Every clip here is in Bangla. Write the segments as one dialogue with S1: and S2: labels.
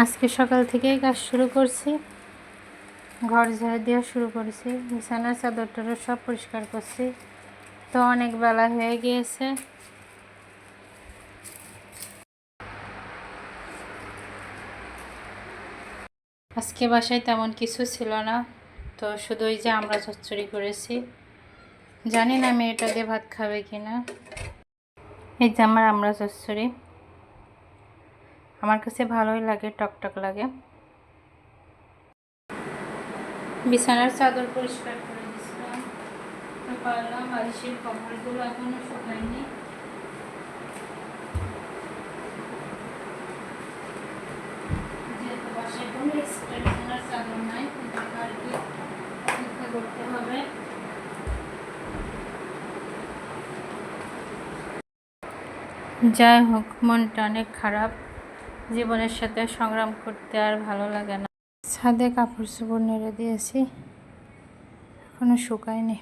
S1: আজকে সকাল থেকেই কাজ শুরু করছি। ঘর ঝাড়ু দেওয়া শুরু করেছি, বিছানার চাদরটারও সব পরিষ্কার করছি। তো অনেক বেলা হয়ে গিয়েছে। আজকে বাসায় তেমন কিছু ছিল না, তো শুধু ওই যে আমরা চচ্চড়ি করেছি। জানি না মেয়েটা দিয়ে ভাত খাবে কিনা। এই যে আমরা চচ্চড়ি, আমার কাছে ভালোই লাগে, টকটক লাগে। বিছানার চাদর পরিষ্কার করে দিয়েছিলাম, তো পারলাম বালিশের কভারগুলো এখনো শুকায়নি। যেহেতু বাসায় কোনো এক্সট্রা বিছানার চাদর নাই, আর কি অপেক্ষা করতে হবে। যাই হোক, মনটা অনেক খারাপ। জীবনের সাথে সংগ্রাম করতে আর ভালো লাগে না। ছাদে কাপড় চোপড় নেড়ে দিয়েছি, এখনো শুকায়নি।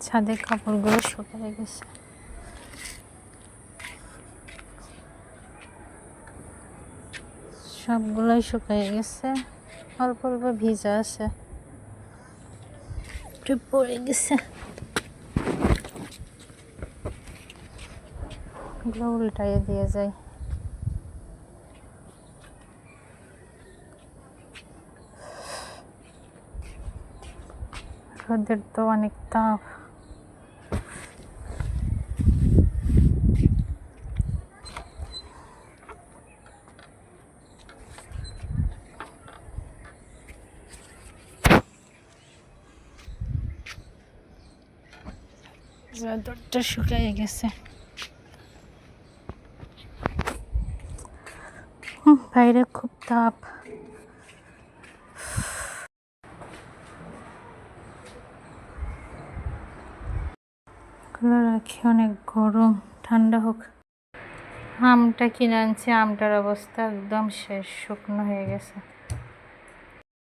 S1: ছাদে কাপড়গুলো শুকিয়ে গেছে। সবগুলোই শুকিয়ে গেছে, অল্প অল্প ভিজা আছে, একটু পড়ে গেছে। এগুলো উল্টাইয়ে দিয়ে যায়। রোদের তো অনেক তাপ। চাদরটা শুকিয়ে গেছে। বাইরে খুব তাপ। এগুলো রাখি, অনেক গরম, ঠান্ডা হোক। আমটা কিনে আনছি, আমটার অবস্থা একদম শেষ, শুকনো হয়ে গেছে।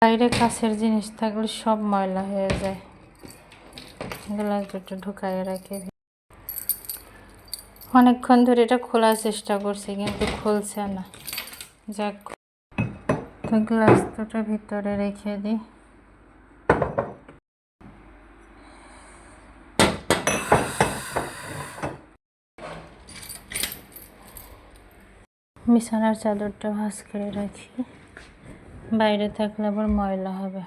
S1: বাইরে কাছের জিনিস থাকলে সব ময়লা হয়ে যায়। এগুলো একটু ঢুকাইয়ে রাখি। অনেকক্ষণ ধরে এটা খোলার চেষ্টা করছি, কিন্তু খুলছে না। যাক, তো গ্লাস দুটো ভিতরে রেখে দিই। বিছানার চাদরটা ভাঁজ করে রাখি, বাইরে থাকলে আবার ময়লা হবে।